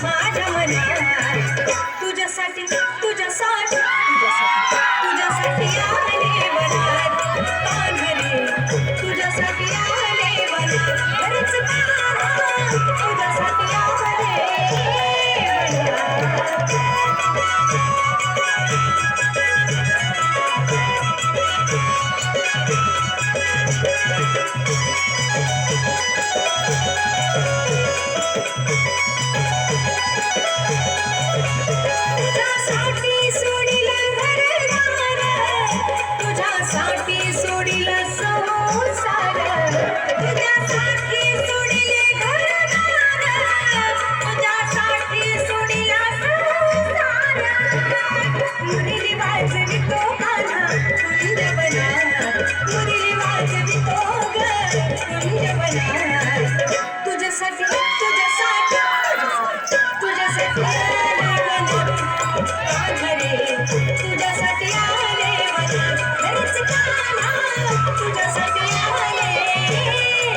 माझ्या मनात तुझ्यासाठी तुझ्यासाठी तुझ्यासाठी तुझ्यासाठी आले वनात पांढरे तुझ्यासाठी आले वनात खरंच तुझ्यासाठी आले वनात तुझ्यासाठी सोडिलं घरदार तुझ्यासाठी सोडिलं संसार तुझ्यासाठी सोडिले घरदार तुझ्यासाठी सोडिलं संसार मुरली वाजवितो कान्हा कुंजवनात मुरली वाजवितो ग कुंजवनात तुझ्यासाठी तुझ्यासाठी तुझ्यासाठी पांढरे तुझ्यासाठी आले वनात खरंच कान्हा तुझ्यासाठी आले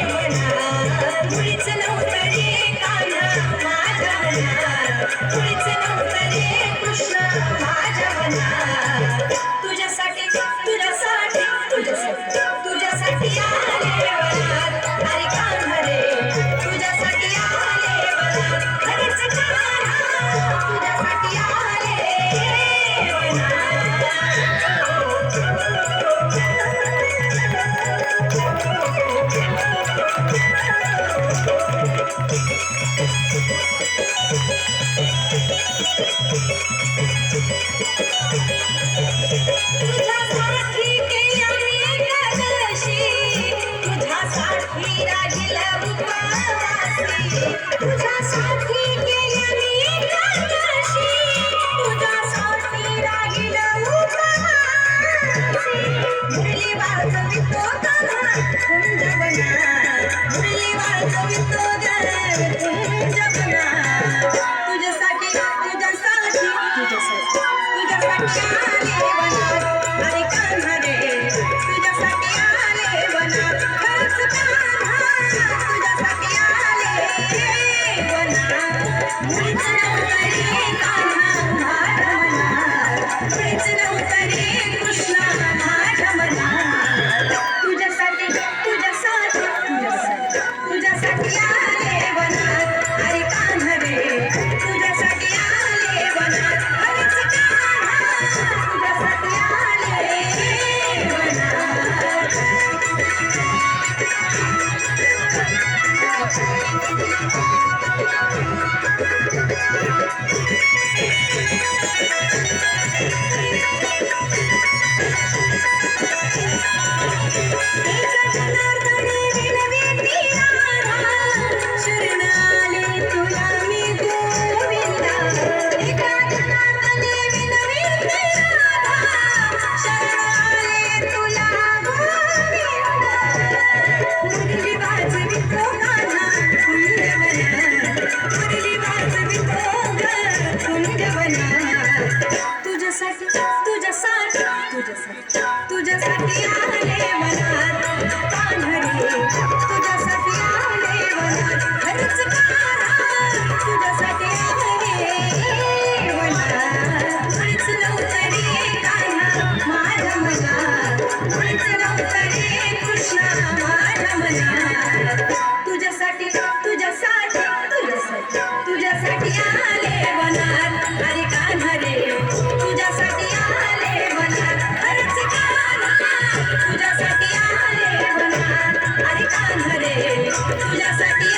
वनात मुळीच नव्हतं रे कान्हा माझ्या मनात मुळीच नव्हतं रे कृष्ण माझ्या मनात तुझ्यासाठी तुझ्यासाठी तुझ्यासाठी तुझ्यासाठी आले वनात अरे कान्हा रे तुझ्यासाठी आले वनात खरंच कान्हा तुझ्यासाठी आले तुझ्यासाठी केल्या मी एकादशी तुझ्यासाठी राहिलं उपवासी तुझ्यासाठी केल्या मी एकादशी तुझ्यासाठी राहिलं उपवासी मुरली वाजवितो कान्हा कुंजवनात मुरली वाजवितो ग कुंजवनात तुझ्यासाठी तुझ्यासाठी तुझ्यासाठी तुझ्यासाठी आले वनात अरे कान्हा रे तुझ्यासाठी आले वनात खरंच कान्हा तुझ्यासाठी आले वनात मुळीच नव्हतं रे कान्हा माझ्या मनात मुळीच नव्हतं रे कृष्ण माझ्या मनात तुझ्यासाठी तुझ्यासाठी तुझ्यासाठी तुझ्यासाठी आले वनात अरे कान्हा रे तुझ्यासाठी आले वनात खरंच कान्हा तुझ्यासाठी आले वनात एका जनार्दनी विनविती राधा शरण आले तुला मी गोविंदा एका जनार्दनी विनविती राधा शरण आले तुला गोविंदा मुरली वाजवितो कान्हा कुंजवनात मुरली वाजवितो ग कुंजवनात तुझ्यासाठी तुझ्यासाठी तुझ्यासाठी तुझ्यासाठी आले वनात पांढरे तुझ्यासाठी आले वनात खरंच कान्हा तुझ्यासाठी आले वनात मुळीच नव्हतं रे कान्हा माझ्या मनात मुळीच नव्हतं रे कृष्ण माझ्या मनात तुझ्यासाठी तुझ्यासाठी तुझ्यासाठी तुझ्यासाठी आले वनात अरे कान्हा रे तुझ्यासाठी आले वनात खरंच कान्हा तुझ्यासाठी आले वनात अरे कान्हा रे तुझ्यासाठी